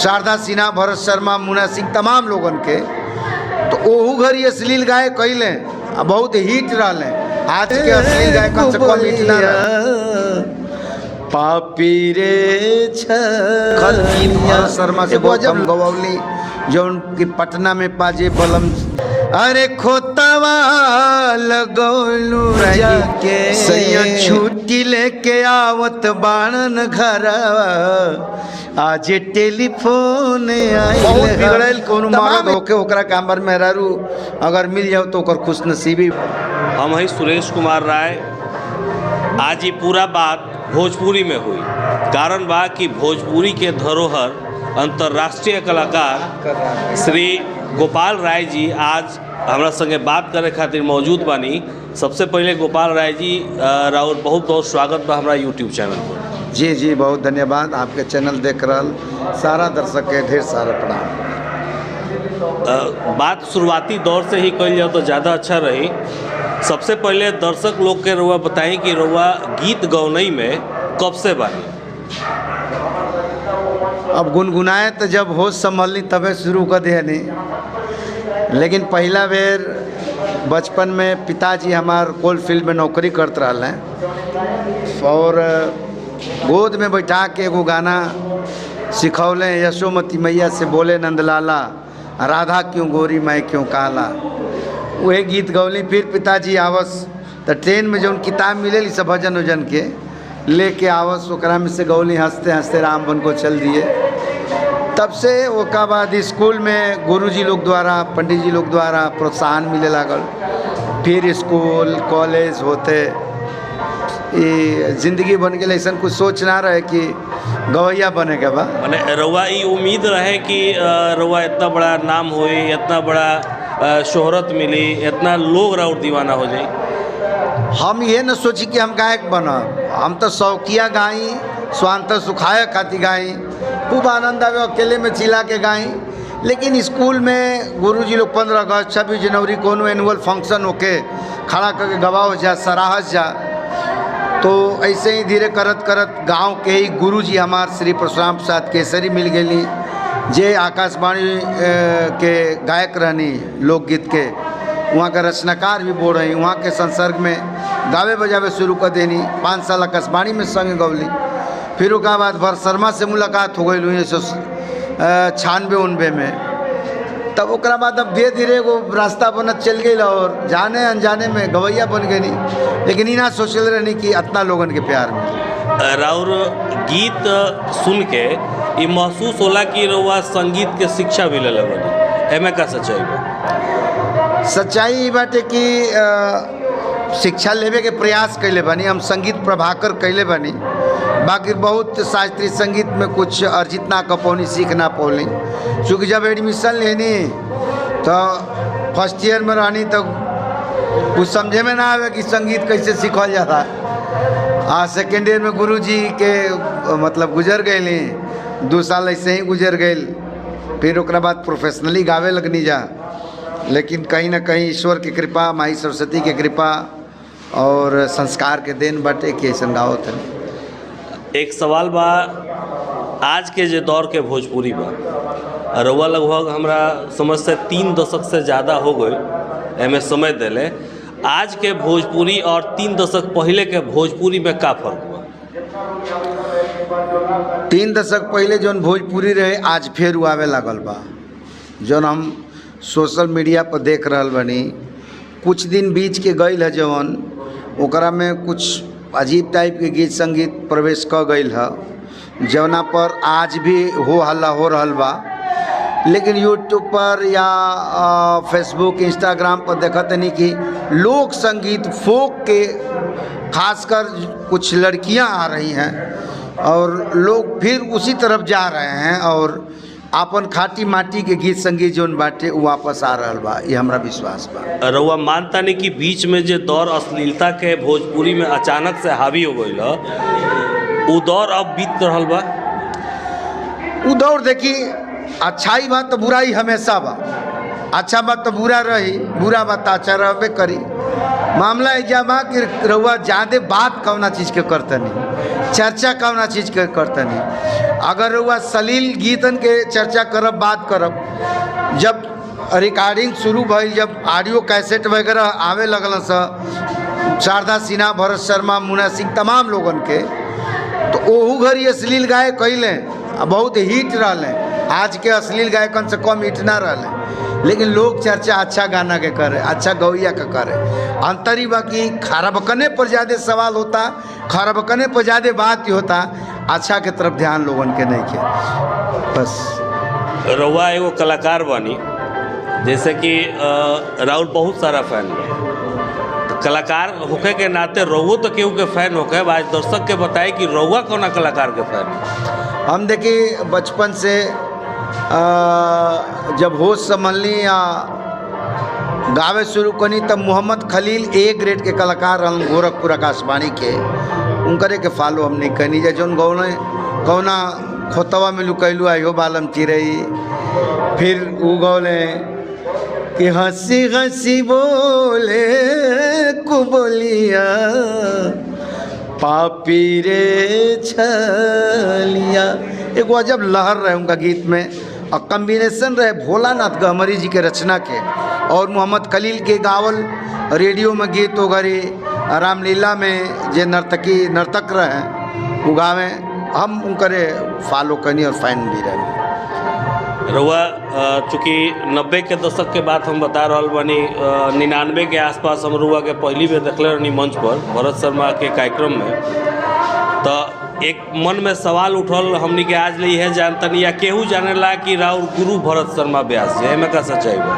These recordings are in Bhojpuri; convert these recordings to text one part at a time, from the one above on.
शारदा सिन्हा, भरत शर्मा, मुन्ना सिंह, तमाम लोगन के, तो ओहू घड़ी अश्लील गाय कैले बहुत हिट रहे। आज के अश्लील गाय कम से कम हिट ना पापी रे भरत शर्मा से बहुत हम गवौली जौन कि पटना में पाजे बलम। अरे खोतवा लगौलू जाके सैया छुट्टी लेके आवत बाणन घर, आज टेलीफोन आई। बहुत बिगड़ल कोनो मर्द होके ओकरा कामर मेहरारू अगर मिल जाओ तो ओकर खुशनसीबी। हम ही सुरेश कुमार राय। आज ये पूरा बात भोजपुरी में हुई। कारण बा कि भोजपुरी के धरोहर अंतर्राष्ट्रीय कलाकार श्री गोपाल राय जी आज हमारा संगे बात करे खातिर मौजूद बानी। सबसे पहले गोपाल राय जी राउर बहुत बहुत स्वागत बा हमारा यूट्यूब चैनल पर। जी जी बहुत धन्यवाद। आपके चैनल देख रहल सारा दर्शक के ढेर सारा प्रणाम। बात शुरुआती दौर से ही कही जाए तो ज़्यादा अच्छा रही। सबसे पहले दर्शक लोग के रउआ बताई कि रउआ गीत गौनई में कब से बानी? अब गुनगुनाए तो जब होश संभलनी तबे शुरू कर देनी, लेकिन पहला बेर बचपन में पिताजी हमार कोल फील्ड में नौकरी करते रहे और गोद में बैठा के एगो गाना सिखौले, यशोमती मैया से बोले नंदलाला, राधा क्यों गोरी मैं क्यों काला। वही गीत गौली। फिर पिताजी आवस तो ट्रेन में जो किताब मिले सब भजन उजन के लेके आवस, ओकरा में से गौली हंसते हंसते राम बन को चल दिए। तब से ओका बाद स्कूल में गुरुजी लोग द्वारा, पंडित जी लोग द्वारा प्रोत्साहन मिले लागल। फिर स्कूल कॉलेज होते ये जिंदगी बन गई। ऐसा कुछ सोच ना रहे कि गवैया बने के बा। मैंने रउआ ये उम्मीद रहे कि रउआ इतना बड़ा नाम होई, इतना बड़ा शोहरत मिली, इतना लोग राउर दीवाना हो जाए। हम ये न सोची कि हम गायक बनब। हम तो शौकिया गाई, स्वांत सुखाए खाती गाई, खूब आनंद आवे अकेले में चिल्ला के गाई। लेकिन स्कूल में गुरुजी लोग 15 अगस्त 26 जनवरी कोनो एनुअल फंक्शन होके खड़ा करके गवाह जा, सराहत जा। तो ऐसे ही धीरे करत करत गांव के ही गुरुजी हमार श्री परशुराम प्रसाद केसरी मिल गई, जे आकाशवाणी के गायक रहनी लोकगीत के, वहाँ का रचनाकार भी बोल रही। वहाँ के संसर्ग में गावे बजावे शुरू कर देनी। 5 साल आकाशवाणी में संग गौली। फिर उसके बाद भरत शर्मा से मुलाकात हो गई 1996-99 में। तब ओकरा बाद अब धीरे धीरे वो रास्ता बनत चल गई और जाने अनजाने में गवैया बन गई। लेकिन इना सोचल रहनी कि इतना लोगन के प्यार में राउर गीत सुन के ये महसूस होला कि रउआ संगीत के शिक्षा भी ले बनी। एमे का सच्चाई बा? सच्चाई बाटे कि शिक्षा लेवे के प्रयास कैले बनी। हम संगीत प्रभाकर कैले बनी, बाकी बहुत शास्त्रीय संगीत में कुछ अर्जित ना कर पौनी, सीख ना पौनी। चूँकि जब एडमिशन लेनी तो फर्स्ट ईयर में रहनी तो कुछ समझे में ना आवे कि संगीत कैसे सीखल जाता। सेकेंड ईयर में गुरुजी के मतलब गुजर गए, 2 साल ऐसे ही गुजर गए। फिर ओकरा बाद प्रोफेशनली गावे लगनी जा। लेकिन कहीं ना कहीं ईश्वर की कृपा, माई सरस्वती की कृपा और संस्कार के देन बाटे कि ऐसा गावत है। एक सवाल बा, आज के जो दौर के भोजपुरी बा, रउआ लगभग हमरा समझ से 3 दशक से ज़्यादा हो गए एमे समय दिले। आज के भोजपुरी और 3 दशक पहले के भोजपुरी में का फर्क बा? 3 दशक पहले जौन भोजपुरी रहे आज फिर आवे लागल बा। जौन हम सोशल मीडिया पर देख रहल बनी, कुछ दिन बीच के गईल है जौन, ओकरा में कुछ अजीब टाइप के गीत संगीत प्रवेश कर गईल है, जौना पर आज भी हो हल्ला हो रहल बा। लेकिन यूट्यूब पर या फेसबुक इंस्टाग्राम पर देखते नहीं कि लोक संगीत फोक के खासकर कुछ लड़कियां आ रही हैं और लोग फिर उसी तरफ जा रहे हैं और आपन खाटी माटी के गीत संगीत जोन बाटे वापस आ रहल बा। ये हमरा विश्वास बा। रउआ मानता नहीं कि बीच में जो दौर अश्लीलता के भोजपुरी में अचानक से हावी हो गई वो दौर अब बीत रहल बा? वो दौर देखी, अच्छाई बात तो बुराई हमेशा बा, अच्छा बात तो बुरा रही, बुरा बात तो अच्छा रहबे करी। मामला इजामा कि रउआ ज़्यादा बात कौना चीज़ के करतनी, चर्चा कौना चीज़ के करतनी। अगर रउआ सलील गीतन के चर्चा करब, बात करब, जब रिकॉर्डिंग शुरू भई, जब ऑडियो कैसेट वगैरह आवे लगल शारदा सिन्हा, भरत शर्मा, मुन्ना सिंह, तमाम लोगन के, तो ओहू घड़ी अश्लील गाय कैले बहुत हिट रहले। आज के अश्लील गायकन से कम हिट ना रहले, लेकिन लोग चर्चा अच्छा गाना के करे, अच्छा गौया के करे। अंतरी बाकी खराबकने पर ज़्यादा सवाल होता, खराबकने पर ज़्यादा बात ही होता, अच्छा के तरफ ध्यान लोगन के नहीं के। बस रउआ एगो कलाकार बनी, जैसे कि राहुल बहुत सारा फैन बा, तो कलाकार होके के नाते रउओ तो केहू के फैन होके। आज दर्शक के बताए कि रउआ कौना कलाकार के फैन। हम देखिए बचपन से जब होश संभलनी या गावे शुरू कनी तब मोहम्मद खलील ए ग्रेड के कलाकार रहन गोरखपुर आकाशवाणी के, उनकरे के फॉलो हम नहीं कनी। जौन गौने कौना खोतवा में लुकैलू आयो बालम चिरई, फिर उ गौले कि हंसी हंसी बोले कुबोलिया पापी रे छलिया, एक अजब लहर रहे उनका गीत में, और कम्बिनेशन रहे भोलानाथ गहमरी जी के रचना के और मोहम्मद खलील के गावल रेडियो में गीत वगैरह, रामलीला में जे नर्तक रहे वो गावे, हम उनकरे फॉलो करनी और फैन भी रहे। रउआ चूँकि 90 के दशक के बात हम बता रहा बानी, 99 के आसपास हम रउआ के पहली बेर देखले रहनी मंच पर भरत शर्मा के कार्यक्रम में, तो एक मन में सवाल उठल हमनी के आज ले यह जानतनी या केहू जानेला कि राउर गुरु भरत शर्मा व्यास जी, में का सच्चाई बा?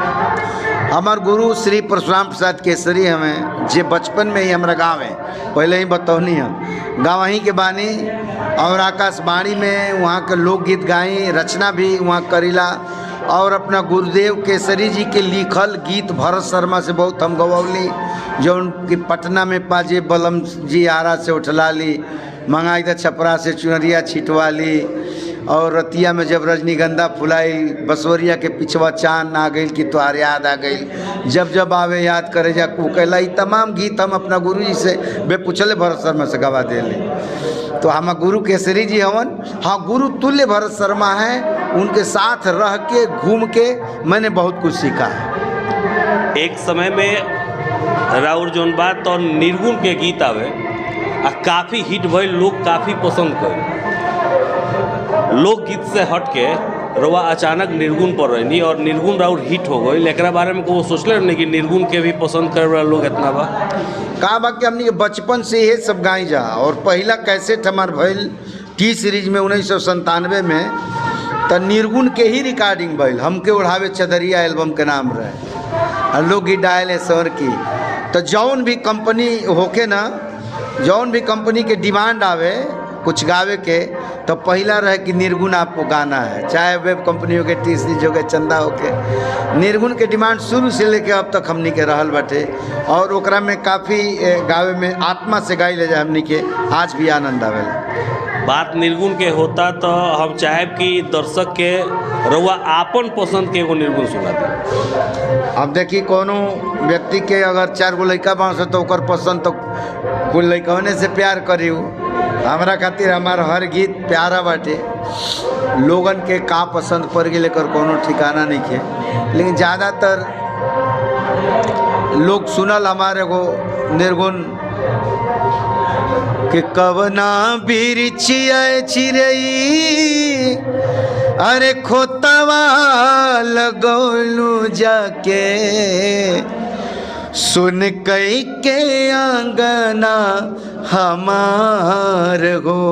हमार गुरु श्री परशुराम प्रसाद केसरी हमें, जे बचपन में ही हमारा गाँव है, पहले ही बतौनी हम गाँव ही के बानी, और आकाशवाणी में वहाँ के लोकगीत गाई, रचना भी वहाँ करीला, और अपना गुरुदेव केसरी जी के लिखल गीत भरत शर्मा से बहुत हम गवौली, जो उनकी पटना में पाजे बलम जी आरा से उठला ली, मंगाई था छपरा से चुनरिया छिटवा ली, और रतिया में जब रजनीगंधा फुलाई, बसवरिया के पिछवा चांद आ गई कि तुहार याद आ गई, जब जब आवे याद करे जा कुकला, ये तमाम गीत हम अपना गुरु जी से बेपूछले भरत शर्मा से गवा दे ली। तो हमारा गुरु केसरी जी हवन, हाँ गुरु तुल्य भरत शर्मा हैं, उनके साथ रह के घूम के मैंने बहुत कुछ सीखा है। एक समय में राउर जौन बात और निर्गुण के गीत आवे आ काफ़ी हिट भइल, लोग काफ़ी पसंद करे। लोकगीत से हट के रउआ अचानक निर्गुण पर रहनी और निर्गुण राउर हिट हो गई, एकरा बारे में को सोचले नहीं कि निर्गुण के भी पसंद करे वाला लोग इतना बा? कहा बा कि हमने बचपन से ये सब गाई जा, और पहला कैसेट हमार भइल टी सीरीज में 1997 में, तो निर्गुण के ही रिकॉर्डिंग भइल, हमके ओढ़ावे चदरिया एल्बम के नाम रहे, लोकगीत डायल स्वर की। तो जौन भी कंपनी होके ना, जौन भी कंपनी के डिमांड आवे कुछ गावे के, तो पहला रहे कि निर्गुण आपको गाना है, चाहे वेब कंपनी हो के, टी सीरीज हो के, चंदा हो के, निर्गुण के डिमांड शुरू से लेके अब तक हमनी के रहल बाटे, और ओकरा में काफ़ी गावे में आत्मा से गाई ले जाए हमनी के, आज भी आनंद आवेला। बात निर्गुण के होता तो हम चाहेब कि दर्शक के रउआ आपन पसंद के एगो निर्गुण सुना दी। अब देखी कोनो व्यक्ति के अगर 4 गो लड़का बाँस तो ओकर पसंद तो कुल लड़कवने से प्यार करी, हमारा खातिर हमार हर गीत प्यारा बाटे, लोगन के का पसंद पड़ गई लेकर कोनो ठिकाना नहीं है, लेकिन ज़्यादातर लोग सुनल हमारे को निर्गुण कि कवना बिरछिया चिरई अरे खोतवा लगौलू जाके, सुन कई के आंगना हमार हो,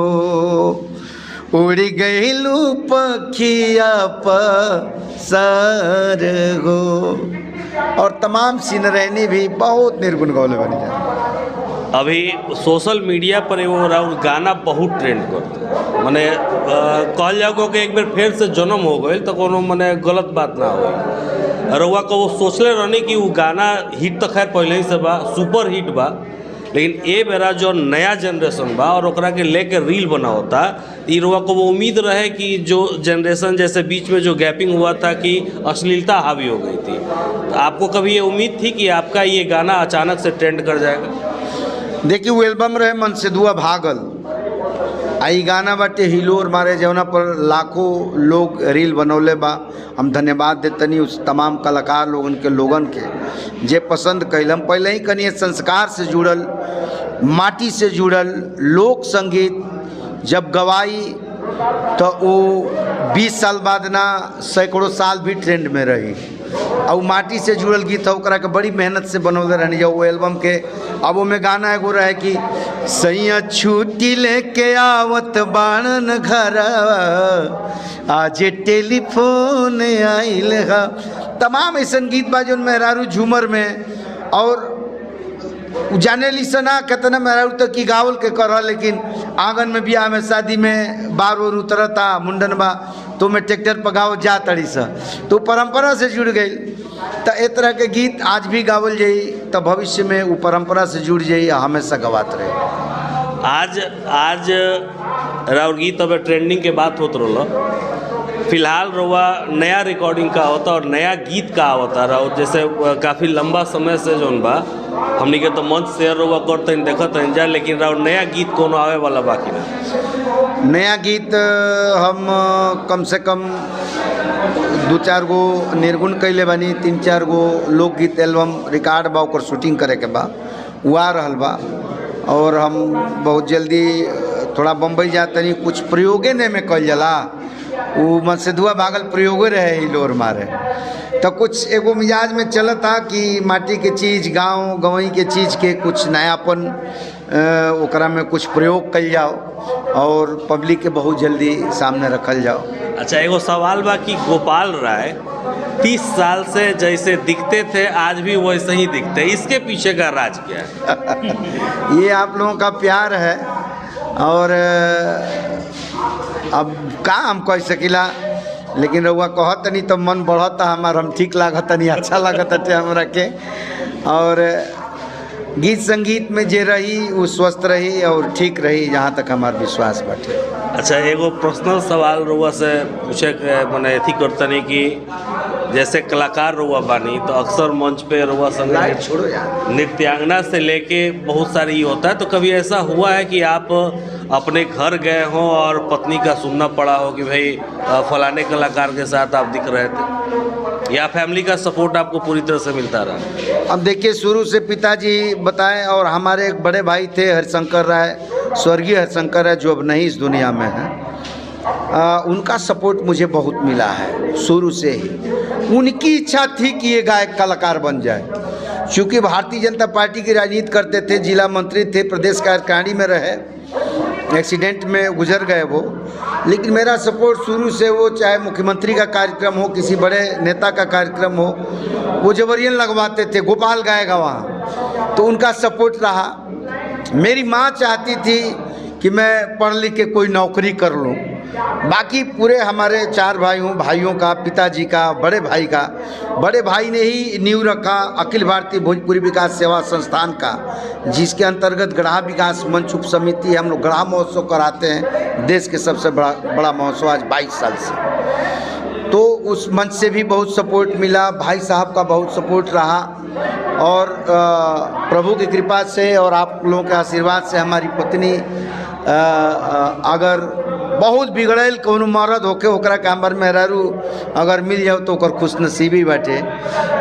उड़ गईलू पखिया पसार हो, और तमाम सिनरैनी भी बहुत निर्गुण गौले बनी जाए। अभी सोशल मीडिया पर एगो राउर गाना बहुत ट्रेंड करते, मने कहल जाओ कि एक बार फिर से जन्म हो गई तो कोनो मने गलत बात ना हो। रउआ को वो सोचले रहनी कि वो गाना हिट तो खैर पहले ही से बा, सुपर हिट बा, लेकिन ए बेरा जो नया जनरेशन बा और ओकरा के लेके रील बना होता, ई रुआ को वो उम्मीद रहे कि जो जनरेशन जैसे बीच में जो गैपिंग हुआ था कि अश्लीलता हावी हो गई थी, तो आपको कभी ये उम्मीद थी कि आपका ये गाना अचानक से ट्रेंड कर जाएगा? देखिए वो एल्बम रहे मन से दुआ भागल, आई गाना बाटे हिलोर मारे जौना पर लाखों लोग रील बनौले बा। हम धन्यवाद देतनी उस तमाम कलाकार लोगन के लोगन के जे पसंद कैल। हम पहले ही कनिए संस्कार से जुड़ल, माटी से जुड़ल लोक संगीत जब गवाई तो वो 20 साल बाद ना सैकड़ों साल भी ट्रेंड में रही। और माटी से जुड़ल गीत है, ओकरा के बड़ी मेहनत से बनौले रहनी जब वो एल्बम के। अब वो में गाना एगो रहे कि सैया छुट्टी लेके आवत बाणन घर, आज टेलीफोन आइल हा। तमाम ऐसा गीत बा जौन मेहरारू झूमर में और जाने ली सना कितना मेहरारू तक की गावल के कर, लेकिन आंगन में बियाह में शादी में बार बार उतरता मुंडन बा तो मैं ट्रैक्टर पर गावत जा तड़ी सा, तो परंपरा से जुड़ गई। तो ए तरह के गीत आज भी गावल जाई तो भविष्य में वो परंपरा से जुड़ जाई, हमेशा गवात रहे। आज राउर गीत अब ट्रेंडिंग के बात होत रहा, फिलहाल रउआ नया रिकॉर्डिंग का होता और नया गीत का होता राउर, जैसे काफ़ी लंबा समय से जौन बा हमनी के तो मंच शेयर रउआ करते देखत जा, लेकिन राउर नया गीत कोनो आवे वाला बाकी ना? नया गीत हम कम से कम 2-4 गो निर्गुण कैले बानी, 3-4 गो लोकगीत एल्बम रिकॉर्ड बा, ओकर शूटिंग करे के बा, वो आ रहल बा। और हम बहुत जल्दी थोड़ा बम्बई जातनी, कुछ प्रयोगे ने में कल जला, वो मन से धुआ भागल प्रयोगे रहे हिलोर मारे, तो कुछ एगो मिजाज में चलता कि माटी के चीज़ गांव गवई के चीज़ के कुछ नयापन ओकरा में कुछ प्रयोग कल जाओ और पब्लिक के बहुत जल्दी सामने रखल जाओ। अच्छा, एगो सवाल बा कि गोपाल राय 30 साल से जैसे दिखते थे आज भी वैसे ही दिखते हैं, इसके पीछे का राज क्या है? ये आप लोगों का प्यार है और अब का हम कह सकिला, लेकिन रउआ कहत नहीं तो मन बढ़ता हमार, हम ठीक लागत नहीं, अच्छा लागत हमरा के। और गीत संगीत में जे रही वो स्वस्थ रही और ठीक रही, जहाँ तक हमार विश्वास बाटे। अच्छा, एगो पर्सनल सवाल रउआ से पूछे के मने अथी करतनी कि जैसे कलाकार रउआ बानी तो अक्सर मंच पे रउआ संग छोड़ो यार, नृत्यांगना से लेके बहुत सारी ये होता है, तो कभी ऐसा हुआ है कि आप अपने घर गए हों और पत्नी का सुनना पड़ा हो कि भाई फलाने कलाकार के साथ आप दिख रहे थे, या फैमिली का सपोर्ट आपको पूरी तरह से मिलता रहा? अब देखिए शुरू से पिताजी बताएं, और हमारे एक बड़े भाई थे हरिशंकर राय, स्वर्गीय हरिशंकर राय जो अब नहीं इस दुनिया में है, उनका सपोर्ट मुझे बहुत मिला है शुरू से ही। उनकी इच्छा थी कि ये गायक कलाकार बन जाए, चूँकि भारतीय जनता पार्टी की राजनीति करते थे, जिला मंत्री थे, प्रदेश कार्यकारिणी में रहे, एक्सीडेंट में गुजर गए वो, लेकिन मेरा सपोर्ट शुरू से, वो चाहे मुख्यमंत्री का कार्यक्रम हो, किसी बड़े नेता का कार्यक्रम हो, वो जबरियन लगवाते थे गोपाल गाएगा वहाँ, तो उनका सपोर्ट रहा। मेरी माँ चाहती थी कि मैं पढ़ लिख के कोई नौकरी कर लूँ, बाकी पूरे हमारे 4 भाइयों का, पिताजी का, बड़े भाई ने ही नींव रखा अखिल भारतीय भोजपुरी विकास सेवा संस्थान का, जिसके अंतर्गत गढ़ा विकास मंच उप समिति है। हम लोग गढ़ा महोत्सव कराते हैं, देश के सबसे बड़ा महोत्सव आज 22 साल से, तो उस मंच से भी बहुत सपोर्ट मिला, भाई साहब का बहुत सपोर्ट रहा। और प्रभु की कृपा से और आप लोगों के आशीर्वाद से हमारी पत्नी अगर बहुत बिगड़ल कोनो मर्द होके ओकरा के हमर मेहरारू अगर मिल जाओ तो ओकर खुशनसीबी बाटे।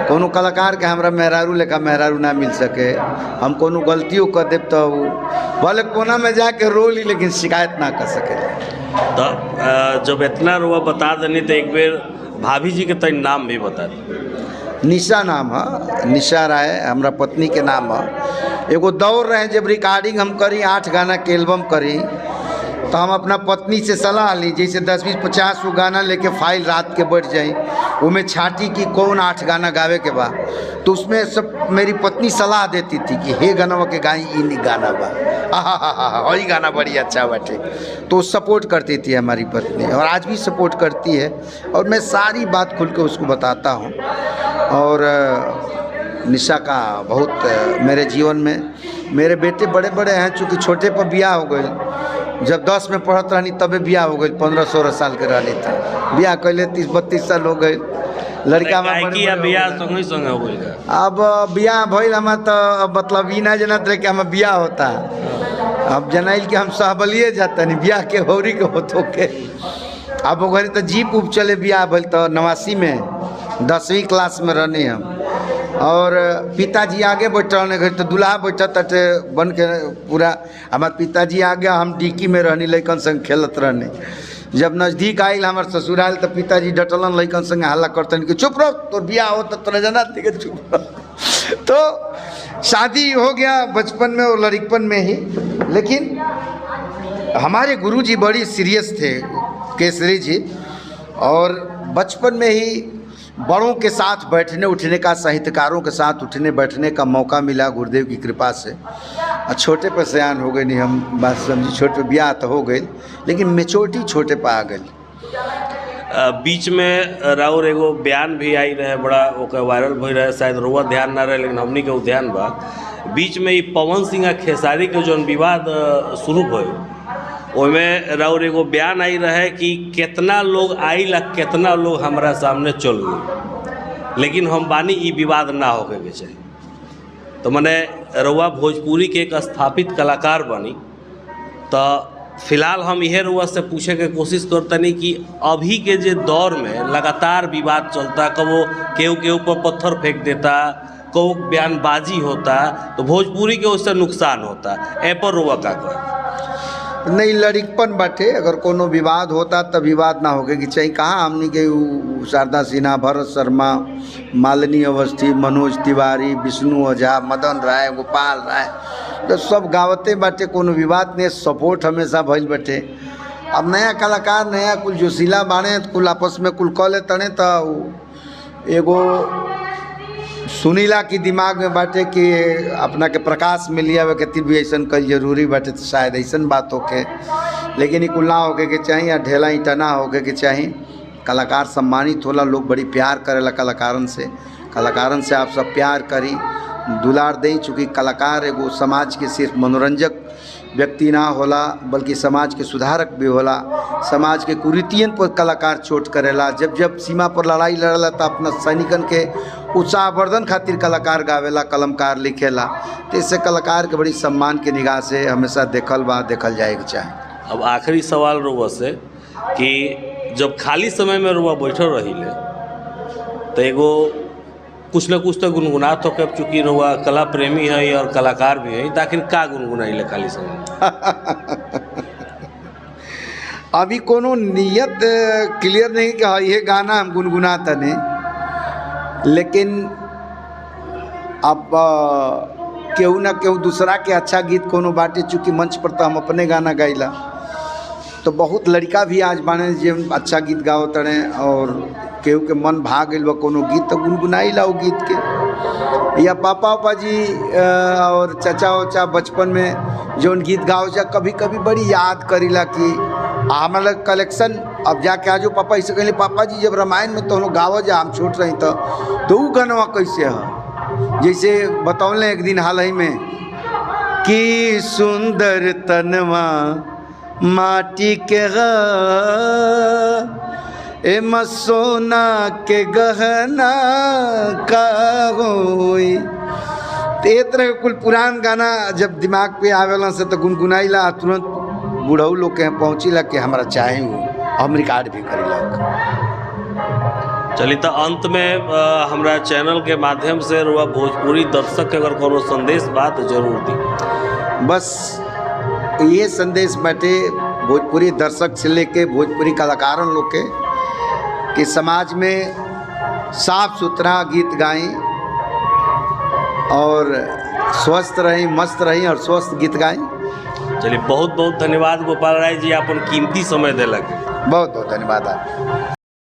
कोनो कलाकार के हमरा मेहरारू लेखा मेहरारू ना मिल सके, हम कोनो गलतियों कर देव तो भले कोना में जाके रो ली लेकिन शिकायत ना कर सके। तो जब इतना रुआ बता देनी तो एक बेर भाभी जी के तनी नाम भी बता दी। निशा नाम है, निशा राय हमरा पत्नी के नाम है। एगो दौर रहे जब रिकॉर्डिंग हम करी 8 गाना के एल्बम करी, तो हम अपना पत्नी से सलाह ली, जैसे 10, 20, 50 वो गाना लेके फाइल रात के बैठ जाई, उनमें छाटी कि कौन 8 गाना गावे के बा, तो उसमें सब मेरी पत्नी सलाह देती थी कि हे गाना के गाई इन गाना बा, वही गाना बड़ी अच्छा बाटे, तो सपोर्ट करती थी हमारी पत्नी और आज भी सपोर्ट करती है। और मैं सारी बात खुल के उसको बताता हूँ और निशा का बहुत मेरे जीवन में। मेरे बेटे बड़े बड़े हैं, चूँकि छोटे पर ब्याह हो गए। जब 10 में पढ़त रहनी तबे ब्याह हो गई, 15-16 साल के रहनी था। ब्याह कैले 30-32 साल हो गए। लड़का में ब्याह संगे संगे हो गई। अब ब्याह भइल हम तो मतलब ई ना जनत रहे कि हम ब्याह होता। अब जनाइल कि हम सहबलिए जाता नहीं, ब्याह के होरी के होतो के। अब वो घरी तो जीप उप चले ब्याह भइल तो 89 में 10वीं क्लास में रहने हम। और पिताजी आगे बैठल घर तो दूल्हा बैठा तटे बन के पूरा। हमारे पिताजी आगे, हम डिक्की में रहनी, लैकन संग खेलत रहने। जब नज़दीक आयल हमारे ससुराल तो पिताजी डटलन, लैकन संग हल्ला करतन कि चुप रहो, तो ब्याह हो तो जना देखे चुप रहो। तो शादी हो गया बचपन में और लड़कपन में ही। लेकिन हमारे गुरुजी बड़ी सीरियस थे, केसरी जी, और बचपन में ही बड़ों के साथ बैठने उठने का, साहित्यकारों के साथ उठने बैठने का मौका मिला गुरुदेव की कृपा से। और छोटे पर सयान हो गए नहीं हम, बात समझी। छोटे ब्याह तो हो गए लेकिन मेचोरिटी छोटे पर आ गई। बीच में राउर एगो बयान भी आई रहे, बड़ा ओकर वायरल भई रहे, शायद रोआ ध्यान ना रहे लेकिन हमनी के ध्यान बा। बीच में ये पवन सिंह खेसारी के जो विवाद शुरू भइल, ओमें राउर एगो बयान आई रहे कि कितना लोग आइल आ कितना लोग हमारा सामने चल गए, लेकिन हम बानी ई विवाद ना होके के चाहिए। तो मने रउआ भोजपुरी के एक स्थापित कलाकार बनी, तो फिलहाल हम यह रउआ से पूछे के कोशिश करतनी कि अभी के जे दौर में लगातार विवाद चलता, कबो केहू के ऊपर पत्थर फेंक देता, कबो बयानबाजी होता, तो भोजपुरी के उससे नुकसान होता। ए पर रउआ का कहे? नहीं, लड़कपन बाटे। अगर कोनो विवाद होता तब विवाद ना होके कि चाहिए। कहाँ हमनी के शारदा सिन्हा, भरत शर्मा, मालिनी अवस्थी, मनोज तिवारी, विष्णु ओझा, मदन राय, गोपाल राय, तो सब गावते बाटे। कोनो विवाद नहीं, सपोर्ट हमेशा भइल बाटे। अब नया कलाकार, नया कुल जोशीला बाने, कुल आपस में कुल कह ले तने तो एगो सुनीला की दिमाग में बाटे कि अपना के प्रकाश में लिया हुआ खातिर भी ऐसा कल जरूरी बाटे, तो शायद ऐसा बात होके। लेकिन ये कुल ना होके के चाहिए, या ढेला ईंटा ना होके के चाहिए। कलाकार सम्मानित होला, लोग बड़ी प्यार करेला कलाकारन से। कलाकारन से आप सब प्यार करी, दुलार दें। चूँकि कलाकार एगो समाज के सिर्फ मनोरंजक व्यक्ति ना होला, बल्कि समाज के सुधारक भी होला। समाज के कुरीतियन पर कलाकार चोट करेला। जब जब सीमा पर लड़ाई लड़ेला तो अपना सैनिकन के उत्साहवर्धन खातिर कलाकार गावेला, कलमकार लिखेला। तो इससे कलाकार के बड़ी सम्मान के निगाह से हमेशा देखल जाएगा चाहे। अब आखिरी सवाल रुआ से कि जब खाली समय में रुआ बैठल रहीले तो एगो कुछ न कुछ तो गुनगुनात हो के, चूँकि रुआ कला प्रेमी है और कलाकार भी है, तो आखिर का गुनगुनाइले खाली समय में? अभी कोनो नियत क्लियर नहीं कि ये गाना हम गुनगुनाता नहीं, लेकिन अब केहू ना केहू दूसरा के अच्छा गीत कोनो बाटे। चूँकि मंच पर तो हम अपने गाना गाइला, तो बहुत लड़का भी आज बाने जे अच्छा गीत गावत रहे, और केहू के मन भाग गइल बा कोनो गीत तो गुनगुनाइला वो गीत के। या पापा जी और चाचा उचा बचपन में जौन गीत गाओ जा, कभी कभी बड़ी याद करीला कि हमारा कलेक्शन। अब जाके आजो पापा ऐसे कहले, पापा जी जब रामायण में तो हम लोग गावो जा, हम छोट रही तो वो गानवा कैसे है। जैसे बतौले एक दिन हाल ही में कि सुंदर तनवा माटी के ए सोना के गहना का होई। तो ये तरह कुल पुरान गाना जब दिमाग पे आवेला से तो गुनगुनाइला, तुरंत बुढ़ऊ लोग के पहुँचीला कि हमारा चाहे वो हम रिकॉर्ड भी करीला। चलिए, तो अंत में हमारा चैनल के माध्यम से रुआ भोजपुरी दर्शक के अगर कोनो संदेश बात जरूर दी। बस ये संदेश बाटे भोजपुरी दर्शक से लेके भोजपुरी कलाकारन लोग के कि समाज में साफ सुथरा गीत गाएं और स्वस्थ रहें, मस्त रहें और स्वस्थ गीत गाएं। चलिए, बहुत बहुत धन्यवाद गोपाल राय जी, अपन कीमती समय दिलक। बहुत बहुत धन्यवाद आप।